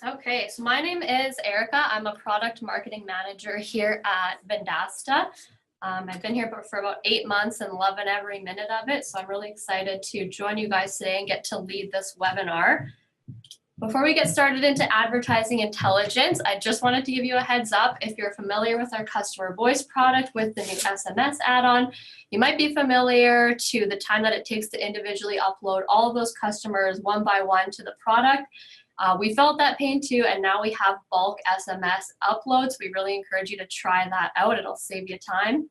Okay, so my name is Erica. I'm a product marketing manager here at Vendasta. I've been here for about 8 months and loving every minute of it. So I'm really excited to join you guys today and get to lead this webinar. Before we get started into advertising intelligence, I just wanted to give you a heads up. If you're familiar with our customer voice product with the new SMS add-on, you might be familiar to the time that it takes to individually upload all of those customers one by one to the product. We felt that pain too, and now we have bulk SMS uploads. We really encourage you to try that out. It'll save you time.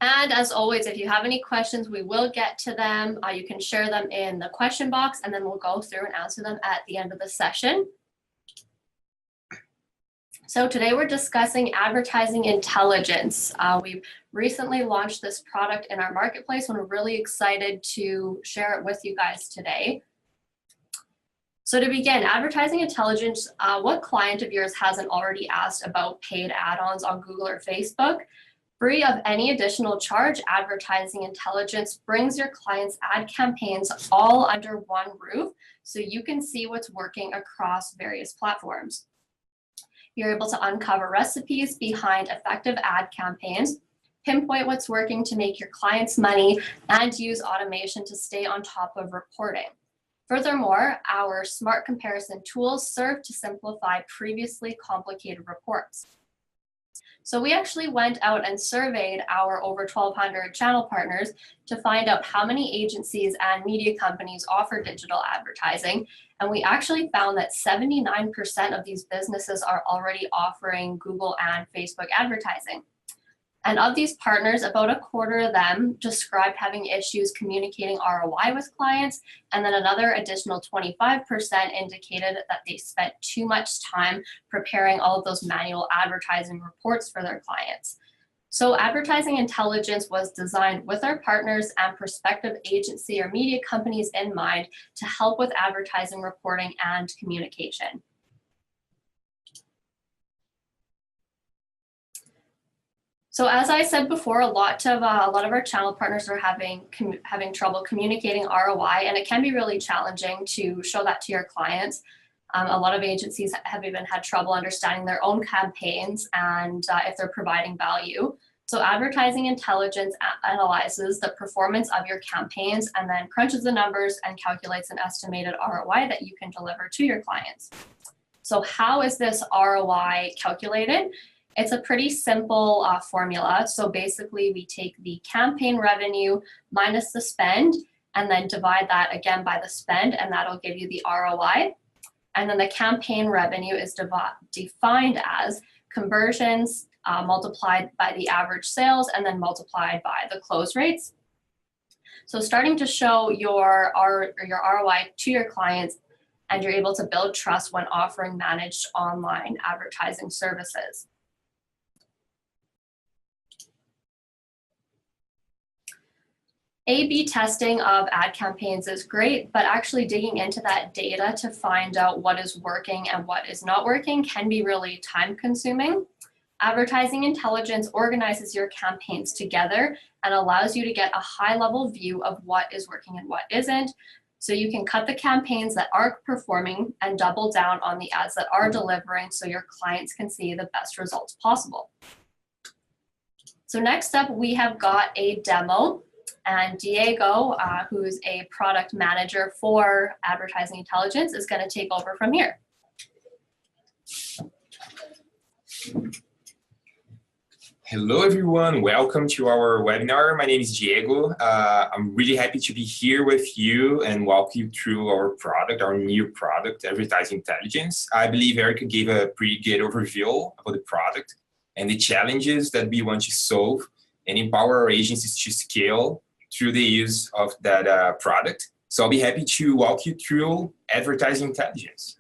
And as always, if you have any questions, we will get to them. You can share them in the question box, and then we'll go through and answer them at the end of the session. So today we're discussing advertising intelligence. We've recently launched this product in our marketplace, and we're really excited to share it with you guys today. So to begin, advertising intelligence, what client of yours hasn't already asked about paid add-ons on Google or Facebook? Free of any additional charge, advertising intelligence brings your clients' ad campaigns all under one roof, so you can see what's working across various platforms. You're able to uncover recipes behind effective ad campaigns, pinpoint what's working to make your clients money, and use automation to stay on top of reporting. Furthermore, our smart comparison tools serve to simplify previously complicated reports. So we actually went out and surveyed our over 1,200 channel partners to find out how many agencies and media companies offer digital advertising. And we actually found that 79% of these businesses are already offering Google and Facebook advertising. And of these partners, about a quarter of them described having issues communicating ROI with clients, and then another additional 25% indicated that they spent too much time preparing all of those manual advertising reports for their clients. So advertising intelligence was designed with our partners and prospective agency or media companies in mind to help with advertising reporting and communication. So as I said before, a lot of our channel partners are having trouble communicating ROI, and it can be really challenging to show that to your clients. A lot of agencies have even had trouble understanding their own campaigns and if they're providing value. So advertising intelligence analyzes the performance of your campaigns and then crunches the numbers and calculates an estimated ROI that you can deliver to your clients. So how is this ROI calculated? It's a pretty simple formula. So basically we take the campaign revenue minus the spend and then divide that again by the spend, and that'll give you the ROI. And then the campaign revenue is defined as conversions multiplied by the average sales and then multiplied by the close rates. So starting to show your ROI to your clients, and you're able to build trust when offering managed online advertising services. A/B testing of ad campaigns is great, but actually digging into that data to find out what is working and what is not working can be really time consuming. Advertising intelligence organizes your campaigns together and allows you to get a high level view of what is working and what isn't. So you can cut the campaigns that aren't performing and double down on the ads that are delivering so your clients can see the best results possible. So next up, we have got a demo. And Diego, who's a product manager for advertising intelligence, is going to take over from here. Hello, everyone. Welcome to our webinar. My name is Diego. I'm really happy to be here with you and walk you through our product, our new product, Advertising Intelligence. I believe Erica gave a pretty good overview about the product and the challenges that we want to solve and empower our agencies to scale through the use of that product. So I'll be happy to walk you through advertising intelligence.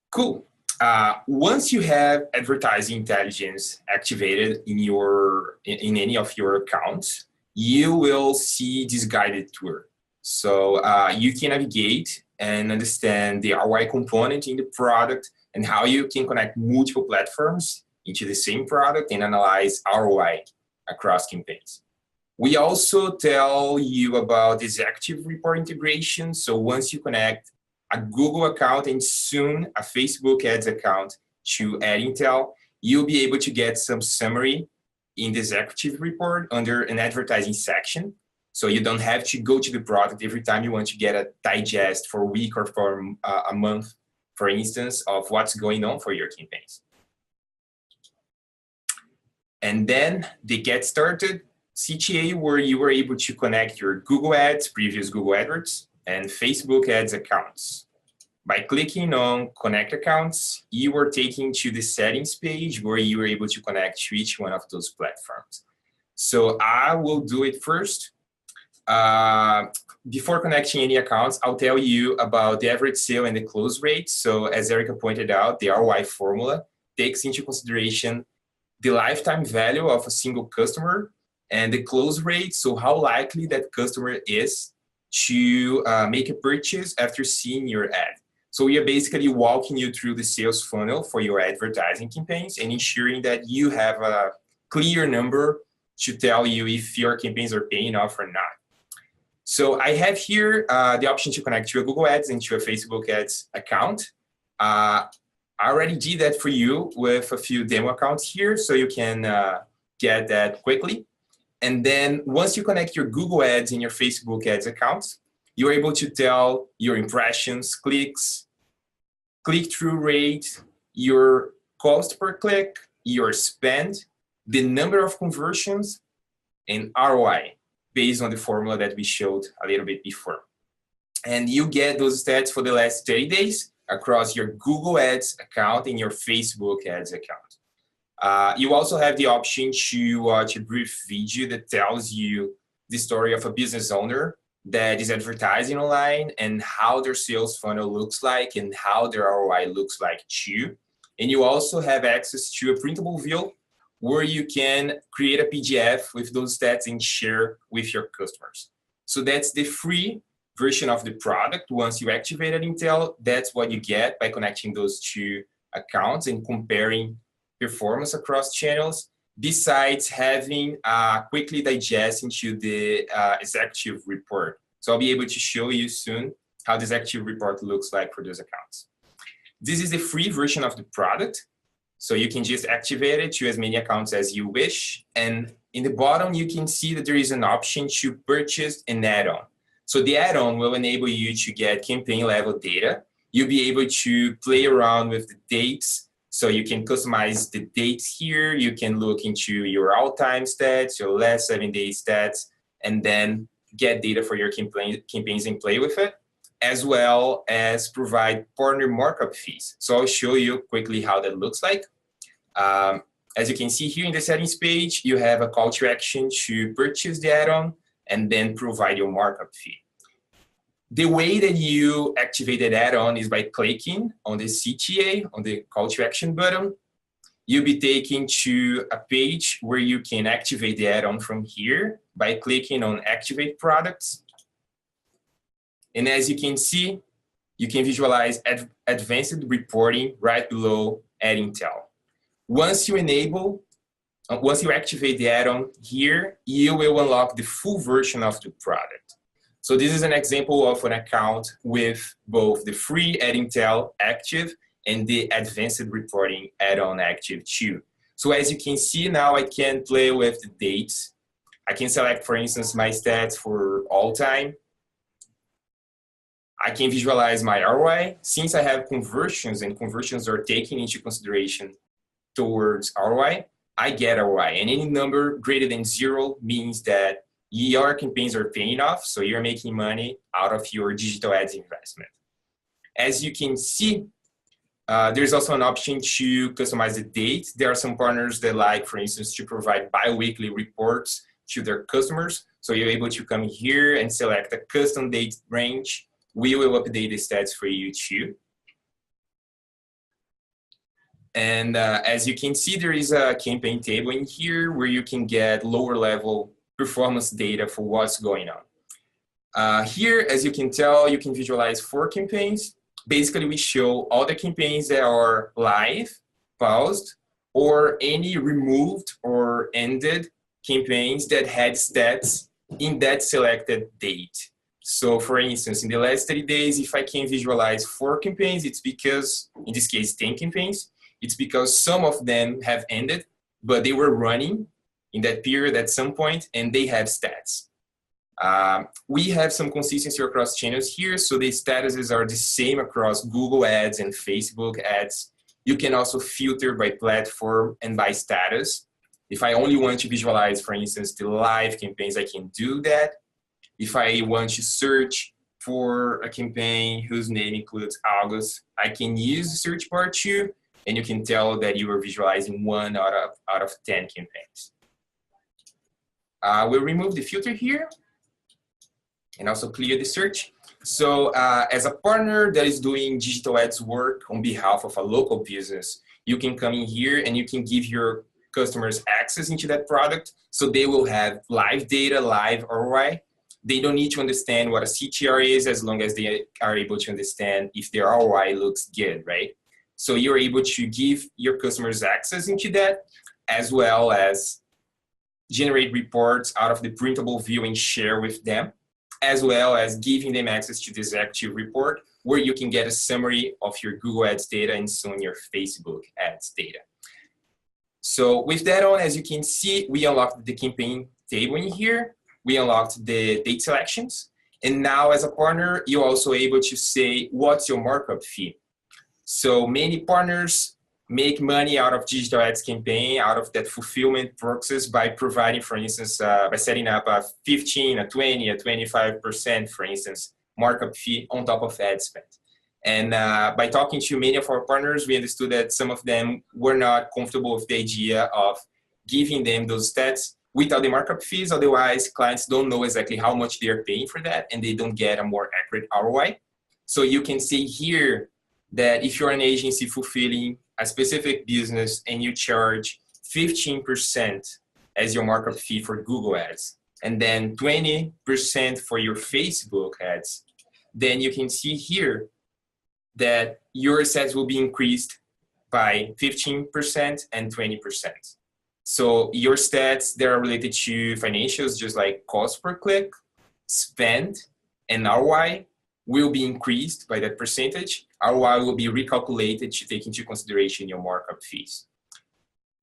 Cool. Once you have advertising intelligence activated in any of your accounts, you will see this guided tour. So you can navigate and understand the ROI component in the product and how you can connect multiple platforms into the same product and analyze ROI across campaigns. We also tell you about executive report integration. So once you connect a Google account and soon a Facebook ads account to AdIntel, you'll be able to get some summary in the executive report under an advertising section. So you don't have to go to the product every time you want to get a digest for a week or for a month, for instance, of what's going on for your campaigns. And then the Get Started CTA, where you were able to connect your Google Ads, previous Google AdWords, and Facebook Ads accounts. By clicking on Connect Accounts, you were taken to the settings page where you were able to connect to each one of those platforms. So I will do it first. Before connecting any accounts, I'll tell you about the average sale and the close rate. So as Erica pointed out, the ROI formula takes into consideration the lifetime value of a single customer and the close rate, so how likely that customer is to make a purchase after seeing your ad. So we are basically walking you through the sales funnel for your advertising campaigns and ensuring that you have a clear number to tell you if your campaigns are paying off or not. So I have here the option to connect to a Google Ads and to a Facebook Ads account. I already did that for you with a few demo accounts here, so you can get that quickly. And then once you connect your Google Ads and your Facebook Ads accounts, you're able to tell your impressions, clicks, click-through rate, your cost per click, your spend, the number of conversions, and ROI based on the formula that we showed a little bit before. And you get those stats for the last 30 days across your Google Ads account and your Facebook Ads account. You also have the option to watch a brief video that tells you the story of a business owner that is advertising online and how their sales funnel looks like and how their ROI looks like too. And you also have access to a printable view where you can create a PDF with those stats and share with your customers. So that's the free version of the product. Once you activate AdIntel, that's what you get by connecting those two accounts and comparing performance across channels, besides having quickly digest into the executive report. So I'll be able to show you soon how this executive report looks like for those accounts. This is the free version of the product. So you can just activate it to as many accounts as you wish. And in the bottom, you can see that there is an option to purchase an add-on. So the add-on will enable you to get campaign level data. You'll be able to play around with the dates. So you can customize the dates here. You can look into your all-time stats, your last 7-day stats, and then get data for your campaigns and play with it, as well as provide partner markup fees. So I'll show you quickly how that looks like. As you can see here in the settings page, you have a call to action to purchase the add-on and then provide your markup fee. The way that you activate that add-on is by clicking on the CTA, on the call to action button. You'll be taken to a page where you can activate the add-on from here by clicking on Activate Products. And as you can see, you can visualize advanced reporting right below AdIntel. Once you activate the add-on here, you will unlock the full version of the product. So this is an example of an account with both the free AdIntel active and the advanced reporting add-on active too. So as you can see now, I can play with the dates. I can select, for instance, my stats for all time. I can visualize my ROI. Since I have conversions and conversions are taken into consideration towards ROI, I get ROI. And any number greater than 0 means that your campaigns are paying off, so you're making money out of your digital ads investment. As you can see, there's also an option to customize the date. There are some partners that like, for instance, to provide bi-weekly reports to their customers. So you're able to come here and select a custom date range. We will update the stats for you too. And as you can see, there is a campaign table in here where you can get lower level performance data for what's going on. Here, as you can tell, you can visualize 4 campaigns. Basically, we show all the campaigns that are live, paused, or any removed or ended campaigns that had stats in that selected date. So for instance, in the last 30 days, if I can visualize 4 campaigns, it's because, in this case, 10 campaigns, it's because some of them have ended, but they were running in that period at some point, and they have stats. We have some consistency across channels here, so the statuses are the same across Google Ads and Facebook ads. You can also filter by platform and by status. If I only want to visualize, for instance, the live campaigns, I can do that. If I want to search for a campaign whose name includes August, I can use the search bar too, and you can tell that you are visualizing 1 out of 10 campaigns. We'll remove the filter here and also clear the search. So as a partner that is doing digital ads work on behalf of a local business, you can come in here and you can give your customers access into that product, so they will have live data, live ROI. They don't need to understand what a CTR is, as long as they are able to understand if their ROI looks good, right? So you're able to give your customers access into that, as well as generate reports out of the printable view and share with them, as well as giving them access to this active report, where you can get a summary of your Google Ads data and soon your Facebook Ads data. So with that on, as you can see, we unlocked the campaign table in here. We unlocked the date selections. And now as a partner, you're also able to say, what's your markup fee? So many partners make money out of digital ads campaign, out of that fulfillment process by providing, for instance, by setting up a 15, a 20, a 25%, for instance, markup fee on top of ad spend. And by talking to many of our partners, we understood that some of them were not comfortable with the idea of giving them those stats without the markup fees. Otherwise, clients don't know exactly how much they're paying for that, and they don't get a more accurate ROI. So you can see here that if you're an agency fulfilling a specific business and you charge 15% as your markup fee for Google Ads, and then 20% for your Facebook ads, then you can see here that your stats will be increased by 15% and 20%. So your stats that are related to financials, just like cost per click, spend, and ROI, will be increased by that percentage. ROI will be recalculated to take into consideration your markup fees.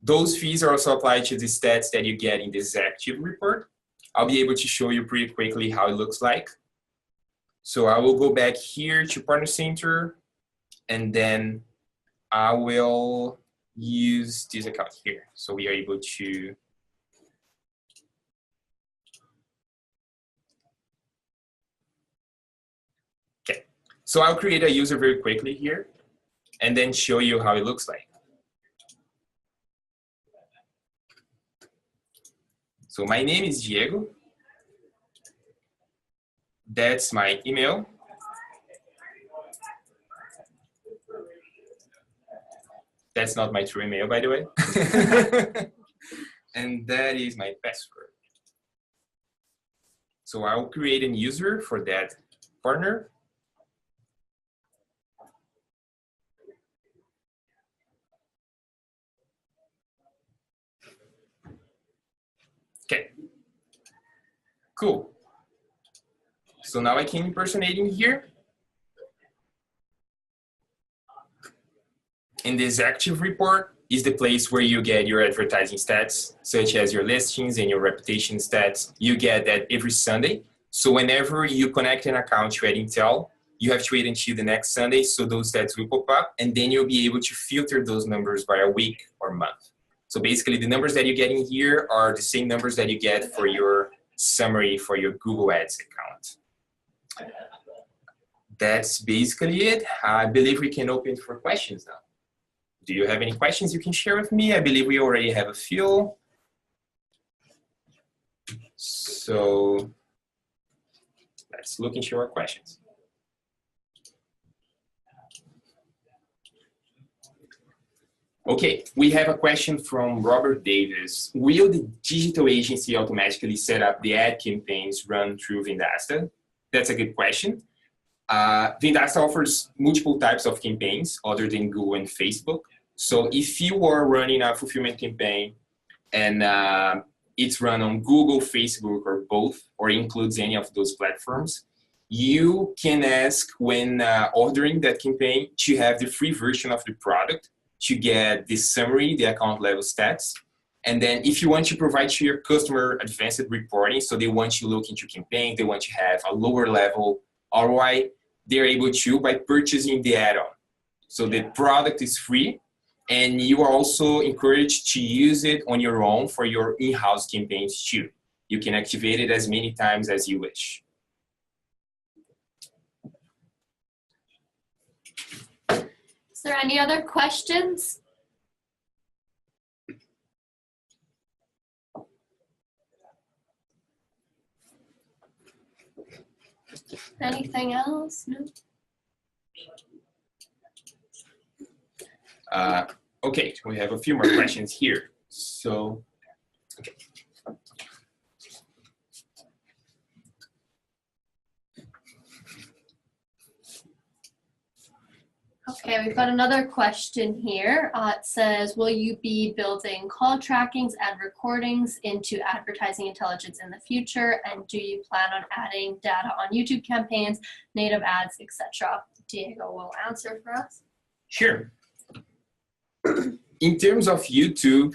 Those fees are also applied to the stats that you get in this active report. I'll be able to show you pretty quickly how it looks like. So I will go back here to Partner Center, and then I will use this account here. So we are able to So I'll create a user very quickly here and then show you how it looks like. So my name is Diego. That's my email. That's not my true email, by the way. And that is my password. So I'll create a user for that partner. Okay, cool. So now I can impersonate in here. In this active report is the place where you get your advertising stats, such as your listings and your reputation stats. You get that every Sunday. So whenever you connect an account to Intel, you have to wait until the next Sunday, so those stats will pop up, and then you'll be able to filter those numbers by a week or month. So basically, the numbers that you get in here are the same numbers that you get for your summary for your Google Ads account. That's basically it. I believe we can open for questions now. Do you have any questions you can share with me? I believe we already have a few. So let's look into our questions. Okay, we have a question from Robert Davis. Will the digital agency automatically set up the ad campaigns run through Vendasta? That's a good question. Vendasta offers multiple types of campaigns other than Google and Facebook. So if you are running a fulfillment campaign and it's run on Google, Facebook, or both, or includes any of those platforms, you can ask when ordering that campaign to have the free version of the product to get the summary, the account level stats. And then if you want to provide to your customer advanced reporting, so they want to look into campaigns, they want to have a lower level ROI, they're able to by purchasing the add-on. So the product is free, and you are also encouraged to use it on your own for your in-house campaigns too. You can activate it as many times as you wish. Is there any other questions? Anything else? No? Okay, we have a few more questions here. So, okay. Okay, we've got another question here. It says, will you be building call trackings and recordings into advertising intelligence in the future? And do you plan on adding data on YouTube campaigns, native ads, etc.? Diego will answer for us. Sure. In terms of YouTube,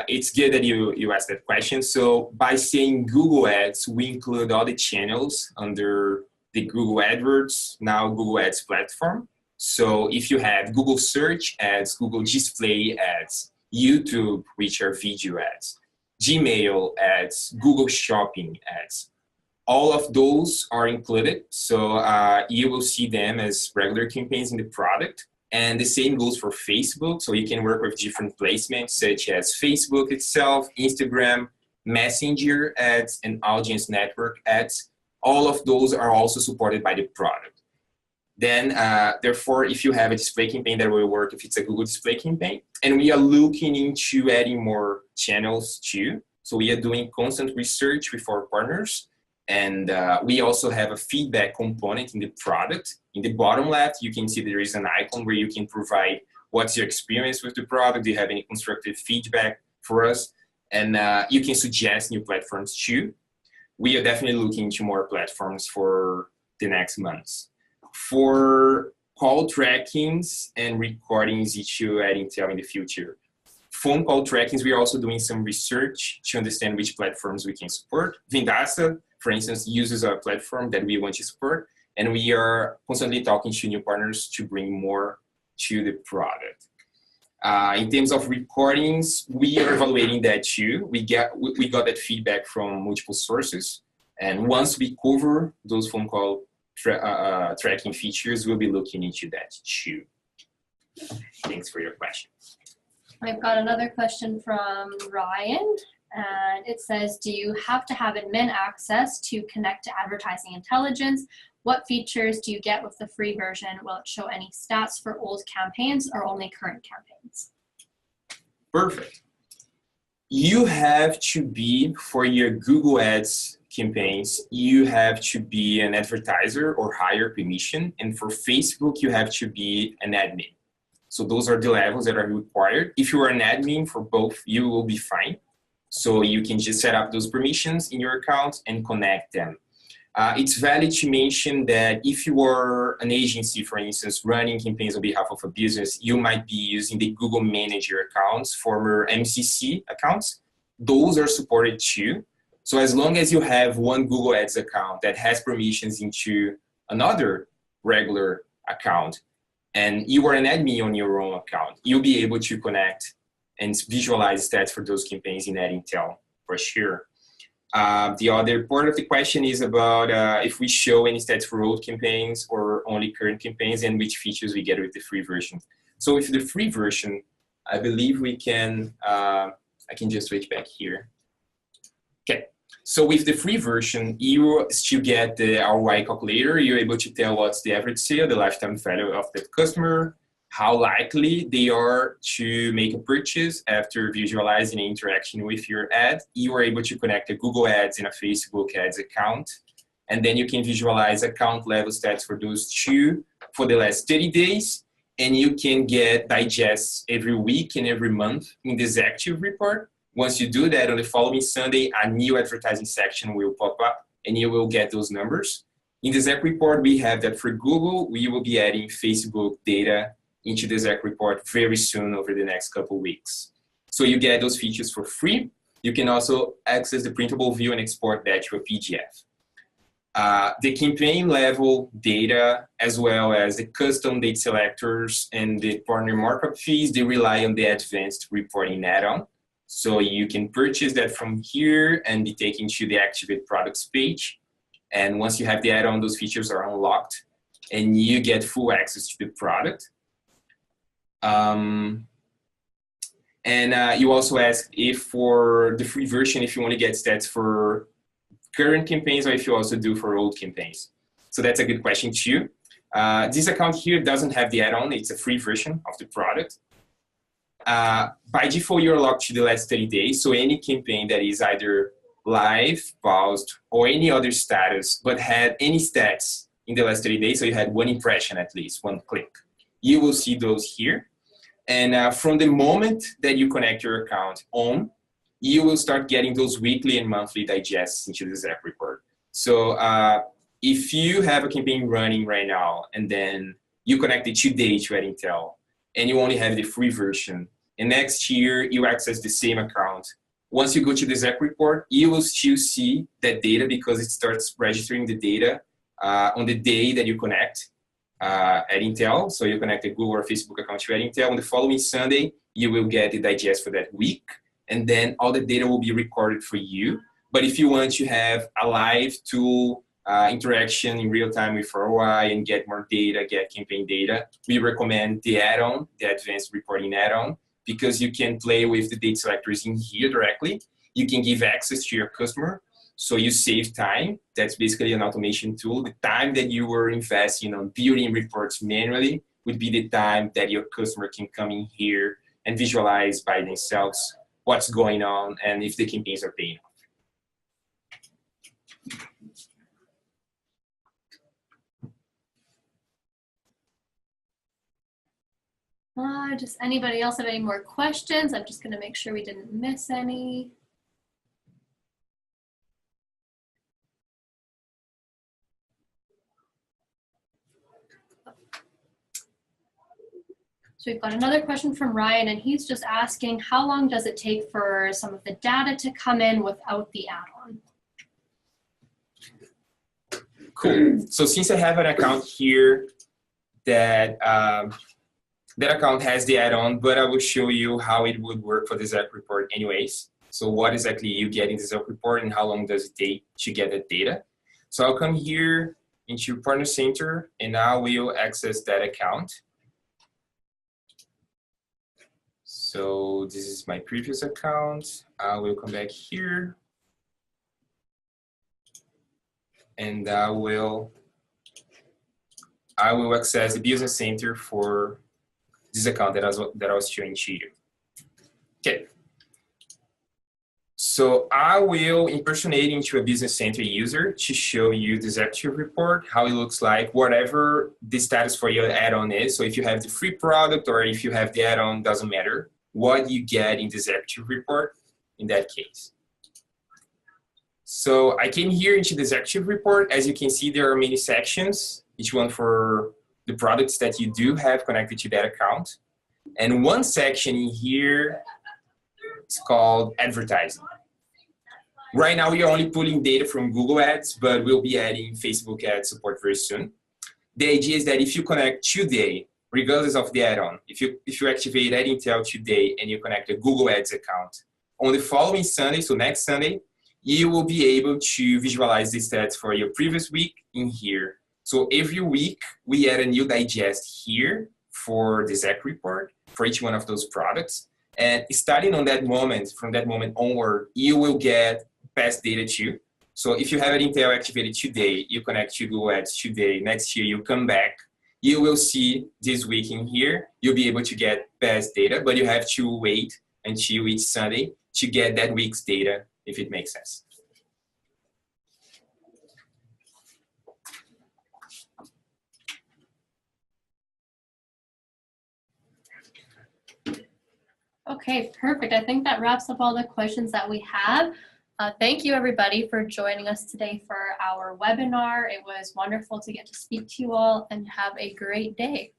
it's good that you asked that question. So by saying Google Ads, we include all the channels under the Google AdWords, now Google Ads platform. So if you have Google Search Ads, Google Display Ads, YouTube, which are video ads, Gmail ads, Google Shopping ads, all of those are included. So you will see them as regular campaigns in the product. And the same goes for Facebook. So you can work with different placements such as Facebook itself, Instagram, Messenger ads, and Audience Network ads. All of those are also supported by the product. Then, therefore, if you have a display campaign that will work if it's a Google display campaign, and we are looking into adding more channels too. So we are doing constant research with our partners, and we also have a feedback component in the product. In the bottom left, you can see there is an icon where you can provide what's your experience with the product, do you have any constructive feedback for us, and you can suggest new platforms too. We are definitely looking into more platforms for the next months. For call trackings and recordings issue at Intel in the future. Phone call trackings, we are also doing some research to understand which platforms we can support. Vendasta, for instance, uses a platform that we want to support, and we are constantly talking to new partners to bring more to the product. In terms of recordings, we are evaluating that too. We got that feedback from multiple sources, and once we cover those phone call tracking features, we'll be looking into that too. Thanks for your question. I've got another question from Ryan, and it says, do you have to have admin access to connect to advertising intelligence? What features do you get with the free version? Will it show any stats for old campaigns or only current campaigns? Perfect. You have to be, for your Google Ads campaigns, you have to be an advertiser or higher permission. And for Facebook, you have to be an admin. So those are the levels that are required. If you are an admin for both, you will be fine. So you can just set up those permissions in your account and connect them. It's valid to mention that if you are an agency, for instance, running campaigns on behalf of a business, you might be using the Google Manager accounts, former MCC accounts. Those are supported too. So as long as you have one Google Ads account that has permissions into another regular account, and you are an admin on your own account, you'll be able to connect and visualize stats for those campaigns in AdIntel for sure. The other part of the question is about if we show any stats for old campaigns or only current campaigns and which features we get with the free version. So with the free version, I believe we can, I can just switch back here. Okay, so with the free version, you still get the ROI calculator. You're able to tell what's the average sale, the lifetime value of the customer, how likely they are to make a purchase after visualizing an interaction with your ad. You are able to connect a Google Ads and a Facebook Ads account. And then you can visualize account level stats for those two for the last 30 days. And you can get digests every week and every month in this active report. Once you do that, on the following Sunday, a new advertising section will pop up and you will get those numbers. In the ZAC report, we have that for Google, we will be adding Facebook data into the ZAC report very soon over the next couple weeks. So you get those features for free. You can also access the printable view and export that to a PDF. The campaign level data, as well as the custom date selectors and the partner markup fees, they rely on the advanced reporting add-on. So you can purchase that from here and be taken to the Activate Products page. And once you have the add-on, those features are unlocked and you get full access to the product. You also asked if for the free version, if you want to get stats for current campaigns or if you also do for old campaigns. So that's a good question too. This account here doesn't have the add-on. It's a free version of the product. By default, you're locked to the last 30 days. So any campaign that is either live, paused, or any other status, but had any stats in the last 30 days, so you had one impression at least, one click, you will see those here. And from the moment that you connect your account on, you will start getting those weekly and monthly digests into the ZAC report. So if you have a campaign running right now, and then you connect it today to Intel, and you only have the free version, and next year you access the same account, once you go to the ZAC report, you will still see that data because it starts registering the data on the day that you connect Intel. So you connect a Google or Facebook account to Intel. On the following Sunday, you will get the digest for that week. And then all the data will be recorded for you. But if you want to have a live tool interaction in real time with ROI and get more data, get campaign data, we recommend the add-on, the advanced reporting add-on, because you can play with the date selectors in here directly. You can give access to your customer, so you save time. That's basically an automation tool. The time that you were investing on building reports manually would be the time that your customer can come in here and visualize by themselves what's going on and if the campaigns are paying off. Just anybody else have any more questions? I'm just going to make sure we didn't miss any. So we've got another question from Ryan, and he's just asking, how long does it take for some of the data to come in without the add-on? Cool. So since I have an account here that that account has the add-on, but I will show you how it would work for the ZAC report anyways. So what exactly you get in the ZAC report and how long does it take to get that data. So I'll come here into Partner Center and I will access that account. So this is my previous account. I will come back here and I will access the Business Center for this account that I was showing to you. Okay. So I will impersonate into a Business Center user to show you this active report, how it looks like, whatever the status for your add-on is. So if you have the free product or if you have the add-on, doesn't matter what you get in this active report in that case. So I came here into this active report. As you can see, there are many sections, each one for the products that you do have connected to that account. And one section in here is called advertising. Right now, we are only pulling data from Google Ads, but we'll be adding Facebook Ads support very soon. The idea is that if you connect today, regardless of the add-on, if you activate Intel today and you connect a Google Ads account, on the following Sunday, so next Sunday, you will be able to visualize the stats for your previous week in here. So every week, we add a new digest here for the ZAC report for each one of those products. And starting on that moment, from that moment onward, you will get past data too. So if you have an Intel activated today, you connect to Google Ads today, next year you come back, you will see this week in here, you'll be able to get past data, but you have to wait until each Sunday to get that week's data, if it makes sense. Okay, perfect. I think that wraps up all the questions that we have. Thank you everybody for joining us today for our webinar. It was wonderful to get to speak to you all, and have a great day.